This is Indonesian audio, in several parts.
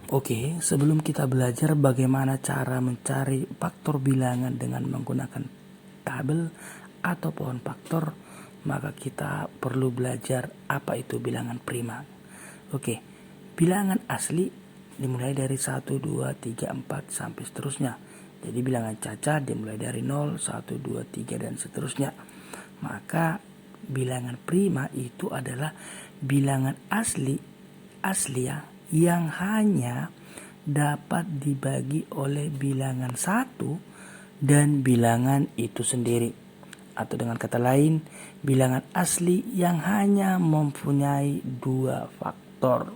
Oke, sebelum kita belajar bagaimana cara mencari faktor bilangan dengan menggunakan tabel atau pohon faktor, maka kita perlu belajar apa itu bilangan prima. Oke, bilangan asli dimulai dari 1, 2, 3, 4 sampai seterusnya. Jadi bilangan cacat dimulai dari 0, 1, 2, 3 dan seterusnya. Maka bilangan prima itu adalah bilangan asli ya, yang hanya dapat dibagi oleh bilangan satu dan bilangan itu sendiri. Atau dengan kata lain, bilangan asli yang hanya mempunyai dua faktor.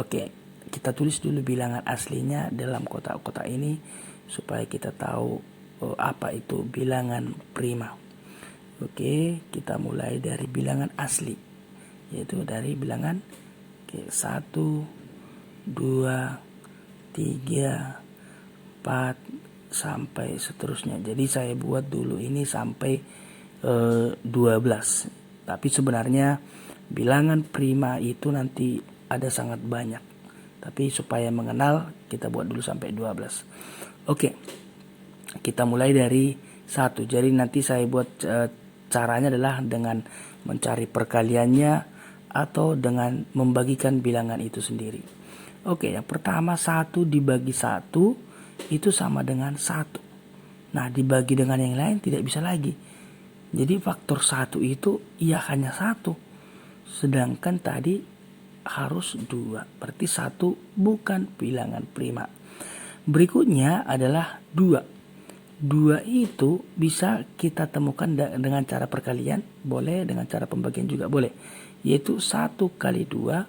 Oke, kita tulis dulu bilangan aslinya dalam kotak-kotak ini supaya kita tahu apa itu bilangan prima. Oke, kita mulai dari bilangan asli, yaitu dari bilangan 1, 2, 3, 4 sampai seterusnya. Jadi saya buat dulu ini sampai 12. Tapi sebenarnya bilangan prima itu nanti ada sangat banyak. Tapi supaya mengenal kita buat dulu sampai 12. Oke. Kita mulai dari 1. Jadi nanti saya buat caranya adalah dengan mencari perkaliannya atau dengan membagikan bilangan itu sendiri. Oke, yang pertama 1 dibagi 1 itu sama dengan 1. Nah, dibagi dengan yang lain tidak bisa lagi. Jadi faktor 1 itu ya hanya 1. Sedangkan tadi harus 2. Berarti 1 bukan bilangan prima. Berikutnya adalah 2. 2 itu bisa kita temukan dengan cara perkalian, boleh, dengan cara pembagian juga boleh. Yaitu 1 kali 2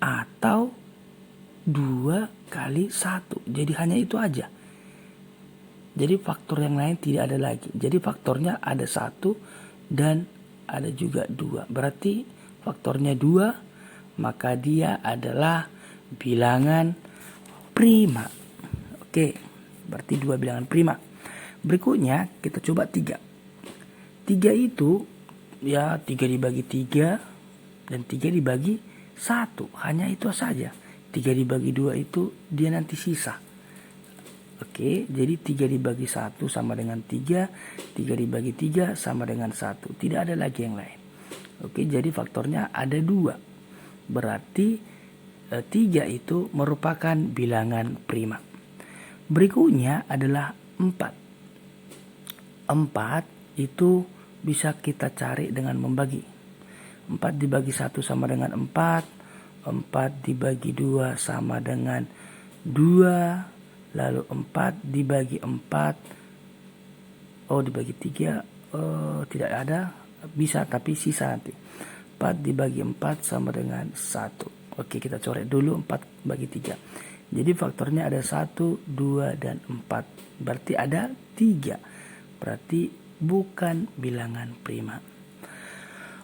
atau 2 kali 1. Jadi hanya itu aja. Jadi faktor yang lain tidak ada lagi. Jadi faktornya ada 1 dan ada juga 2. Berarti faktornya 2, maka dia adalah bilangan prima. Oke, berarti 2 bilangan prima. Berikutnya kita coba 3. 3 itu ya 3 dibagi 3 dan 3 dibagi 1. Hanya itu saja. 3 dibagi 2 itu dia nanti sisa. Oke, jadi 3 dibagi 1 sama dengan 3. 3 dibagi 3 sama dengan 1. Tidak ada lagi yang lain. Oke, jadi faktornya ada 2. Berarti 3 itu merupakan bilangan prima. Berikutnya adalah 4. 4 itu bisa kita cari dengan membagi. 4 dibagi 1 sama dengan 4. 4 dibagi 2 sama dengan 2. Lalu 4 dibagi 4. Dibagi 3. Tidak ada. Bisa tapi sisa nanti. 4 dibagi 4 sama dengan 1. Oke, kita coret dulu 4 bagi 3. Jadi faktornya ada 1, 2, dan 4. Berarti ada 3. Berarti bukan bilangan prima.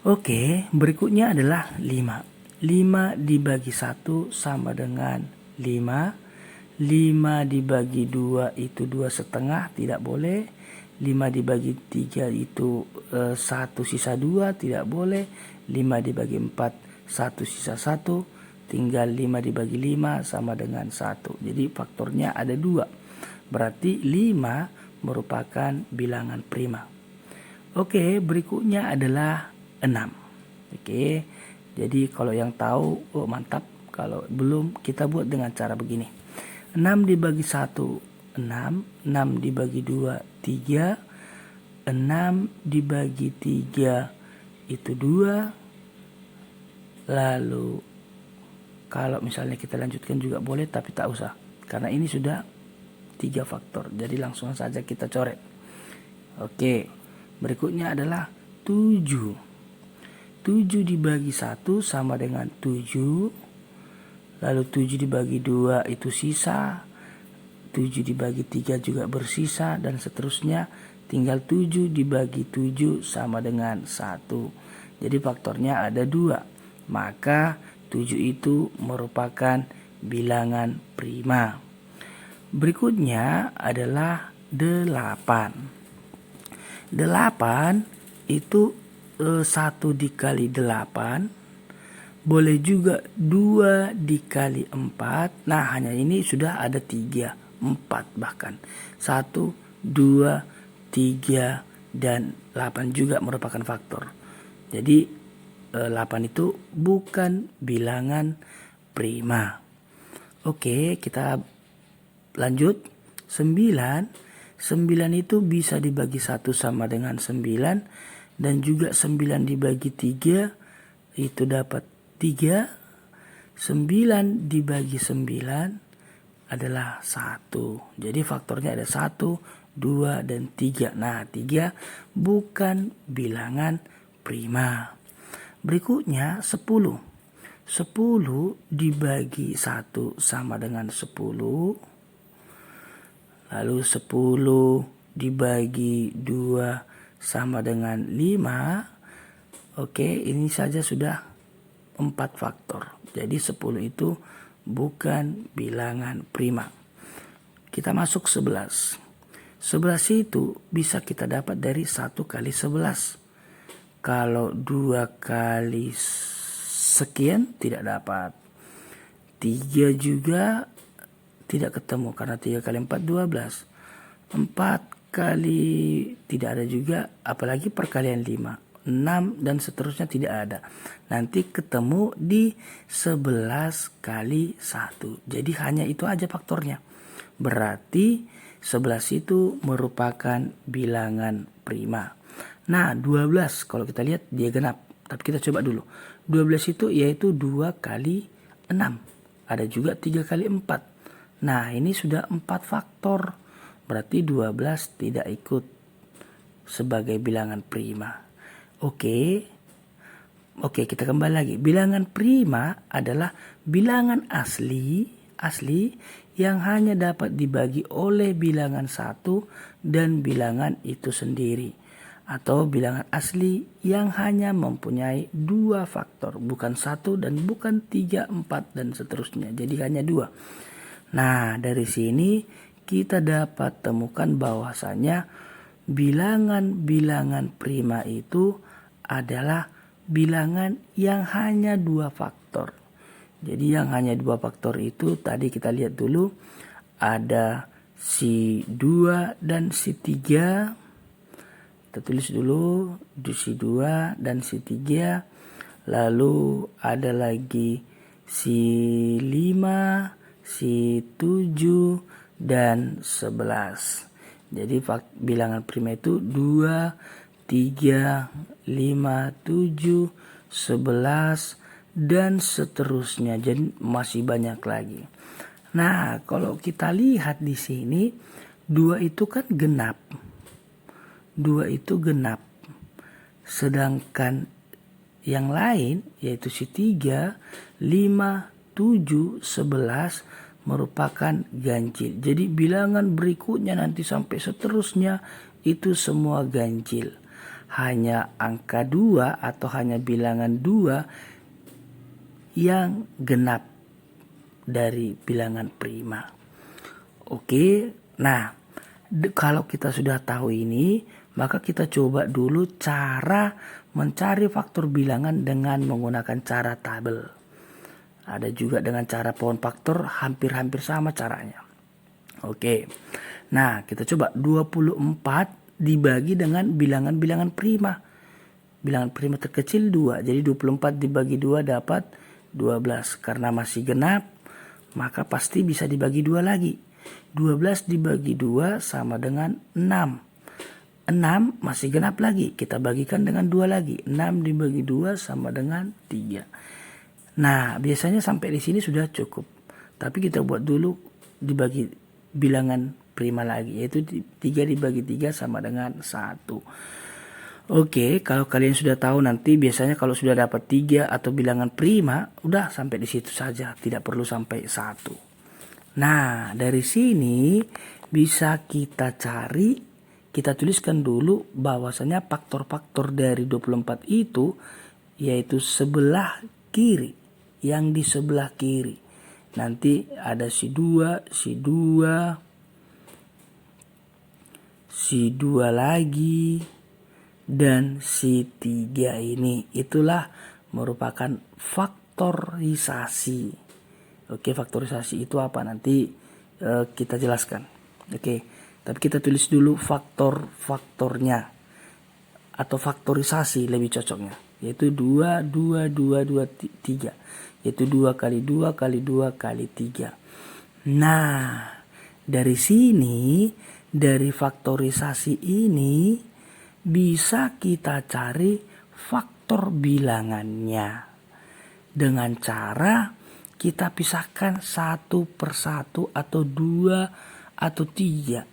Oke, berikutnya adalah 5. 5 dibagi 1 sama dengan 5. 5 dibagi 2 itu 2,5, tidak boleh. 5 dibagi 3 itu 1 sisa 2, tidak boleh. 5 dibagi 4, 1 sisa 1. Tinggal 5 dibagi 5 sama dengan 1. Jadi faktornya ada 2. Berarti 5 merupakan bilangan prima. Oke, berikutnya adalah 6. Oke, jadi kalau yang tahu, mantap. Kalau belum, kita buat dengan cara begini. 6 dibagi 1, 6. 6 dibagi 2, 3. 6 dibagi 3 itu 2. Lalu kalau misalnya kita lanjutkan juga boleh, tapi tak usah. Karena ini sudah 3 faktor. Jadi langsung saja kita coret. Oke. Berikutnya adalah 7. 7 dibagi 1 sama dengan 7. Lalu 7 dibagi 2 itu sisa. 7 dibagi 3 juga bersisa dan seterusnya. Tinggal 7 dibagi 7 sama dengan 1. Jadi faktornya ada 2. Maka 7 itu merupakan bilangan prima. Berikutnya adalah 8. 8 itu 1 dikali 8 Boleh juga 2 dikali 4. Nah, hanya ini sudah ada 3, 4 bahkan. 1, 2, 3, dan 8 juga merupakan faktor. Jadi 8 itu bukan bilangan prima. Oke, kita lanjut. 9 itu bisa dibagi 1 sama dengan 9. Dan juga 9 dibagi 3 itu dapat 3. 9 dibagi 9 adalah 1. Jadi faktornya ada 1, 2, dan 3. Nah, 3 bukan bilangan prima. Berikutnya 10. 10 dibagi 1 sama dengan 10. Lalu 10 dibagi 2 sama dengan 5. Oke, ini saja sudah 4 faktor. Jadi 10 itu bukan bilangan prima. Kita masuk 11. 11 itu bisa kita dapat dari 1 kali 11. Kalau 2 kali sekian tidak dapat. 3 juga tidak ketemu karena 3 kali 4 12. 4 kali tidak ada juga, apalagi perkalian 5. 6 dan seterusnya tidak ada. Nanti ketemu di 11 kali 1. Jadi hanya itu aja faktornya. Berarti 11 itu merupakan bilangan prima. Nah, 12 kalau kita lihat dia genap. Tapi kita coba dulu. 12 itu yaitu 2 kali 6. Ada juga 3 kali 4. Nah, ini sudah 4 faktor. Berarti 12 tidak ikut sebagai bilangan prima. Oke, kita kembali lagi. Bilangan prima adalah bilangan asli yang hanya dapat dibagi oleh bilangan 1 dan bilangan itu sendiri. Atau bilangan asli yang hanya mempunyai 2 faktor. Bukan 1 dan bukan 3, 4 dan seterusnya. Jadi hanya 2. Nah, dari sini kita dapat temukan bahwasanya bilangan-bilangan prima itu adalah bilangan yang hanya 2 faktor. Jadi yang hanya 2 faktor itu tadi kita lihat dulu ada si 2 dan si 3. Kita tulis dulu si 2 dan si 3. Lalu ada lagi si 5, si 7, dan 11. Jadi bilangan prima itu 2, 3, 5, 7, 11, dan seterusnya. Jadi masih banyak lagi. Nah, kalau kita lihat di sini 2 itu kan genap. 2 itu genap. Sedangkan yang lain yaitu si 3, 5, 7, 11 merupakan ganjil. Jadi bilangan berikutnya nanti sampai seterusnya itu semua ganjil. Hanya angka 2 atau hanya bilangan 2 yang genap dari bilangan prima. Oke, nah kalau kita sudah tahu ini, maka kita coba dulu cara mencari faktor bilangan dengan menggunakan cara tabel. Ada juga dengan cara pohon faktor, hampir-hampir sama caranya. Oke, nah kita coba 24 dibagi dengan bilangan-bilangan prima. Bilangan prima terkecil 2, jadi 24 dibagi 2 dapat 12. Karena masih genap, maka pasti bisa dibagi 2 lagi. 12 dibagi 2 sama dengan 6. 6 masih genap lagi, kita bagikan dengan 2 lagi. 6 dibagi 2 sama dengan 3. Nah, biasanya sampai di sini sudah cukup. Tapi kita buat dulu dibagi bilangan prima lagi, yaitu 3 dibagi 3 sama dengan 1. Oke, kalau kalian sudah tahu nanti biasanya kalau sudah dapat 3 atau bilangan prima, udah sampai di situ saja, tidak perlu sampai 1. Nah, dari sini bisa kita cari, kita tuliskan dulu bahwasanya faktor-faktor dari 24 itu yaitu sebelah kiri. Yang di sebelah kiri nanti ada si 2, si 2, si 2 lagi, dan si 3 ini. Itulah merupakan faktor faktorisasi. Oke, faktorisasi itu apa? Nanti kita jelaskan. Oke, tapi kita tulis dulu faktornya atau faktorisasi lebih cocoknya, yaitu 2, 2, 2, 2, 3. Yaitu 2 kali 2 kali 2 kali 3. Nah, dari sini, dari faktorisasi ini bisa kita cari faktor bilangannya dengan cara kita pisahkan satu persatu atau 2 atau 3.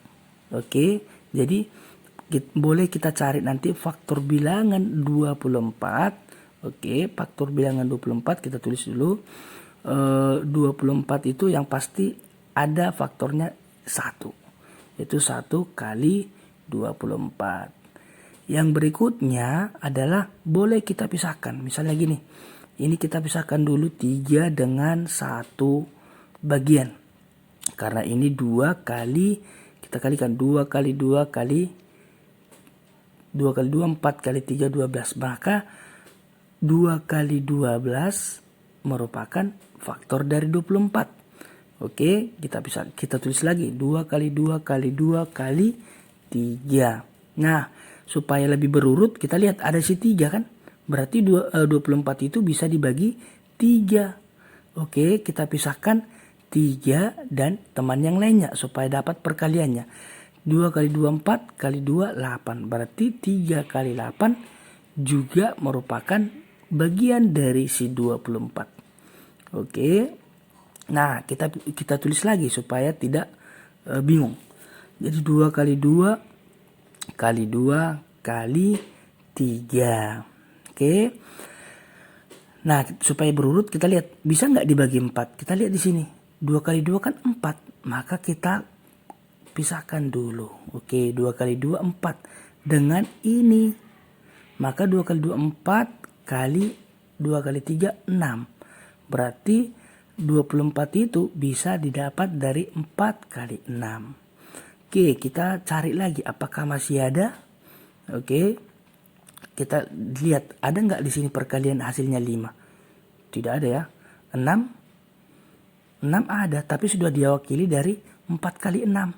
Oke, jadi boleh kita cari nanti faktor bilangan 24. Oke, faktor bilangan 24 kita tulis dulu. 24 itu yang pasti ada faktornya 1. Yaitu 1 kali 24. Yang berikutnya adalah boleh kita pisahkan. Misalnya gini. Ini kita pisahkan dulu 3 dengan 1 bagian. Karena ini 2 kali, kita kalikan 2 kali 2 kali 2 kali 2, 4 kali 3, 12. Maka 2 kali 12 merupakan faktor dari 24. Oke, kita tulis lagi 2 kali 2 kali 2 kali 3. Nah, supaya lebih berurut kita lihat ada si 3 kan? Berarti 24 itu bisa dibagi 3. Oke, kita pisahkan 3 dan teman yang lainnya supaya dapat perkaliannya. 2 kali 2, 4 kali 2, 8. Berarti 3 kali 8 juga merupakan bagian dari si 24. Oke. Nah, kita tulis lagi supaya tidak bingung. Jadi 2 kali 2 kali 2 kali 3. Oke. Nah, supaya berurut kita lihat bisa nggak dibagi 4? Kita lihat di sini. 2 kali 2 kan 4. Maka kita pisahkan dulu. Oke, 2 kali 2 4 dengan ini. Maka 2 kali 2 4 kali 2 kali 3 6. Berarti 24 itu bisa didapat dari 4 kali 6. Oke, kita cari lagi apakah masih ada. Oke. Kita lihat ada nggak di sini perkalian hasilnya 5? Tidak ada ya. 6 ada, tapi sudah diwakili dari 4 kali 6.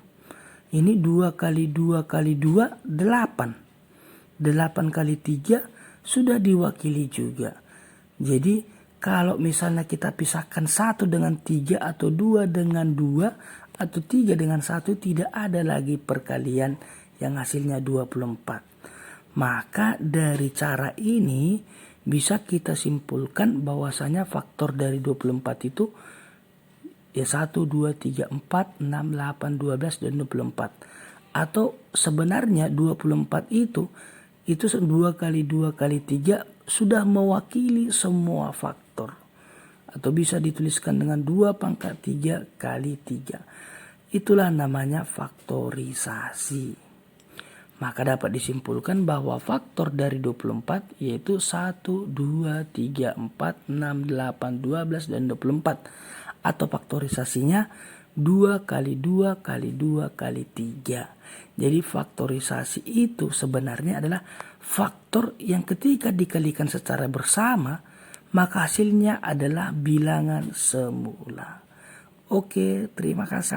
Ini 2 kali 2 kali 2 8. 8 kali 3 sudah diwakili juga. Jadi kalau misalnya kita pisahkan 1 dengan 3 atau 2 dengan 2 atau 3 dengan 1, tidak ada lagi perkalian yang hasilnya 24. Maka dari cara ini bisa kita simpulkan bahwasanya faktor dari 24 itu ya 1, 2, 3, 4, 6, 8, 12, dan 24. Atau sebenarnya 24 itu 2 kali 2 kali 3 sudah mewakili semua faktor. Atau bisa dituliskan dengan 2 pangkat 3 kali 3. Itulah namanya faktorisasi. Maka dapat disimpulkan bahwa faktor dari 24 yaitu 1, 2, 3, 4, 6, 8, 12, dan 24. Atau faktorisasinya 2 kali 2 kali 2 kali 3. Jadi faktorisasi itu sebenarnya adalah faktor yang ketika dikalikan secara bersama maka hasilnya adalah bilangan semula. Oke, terima kasih.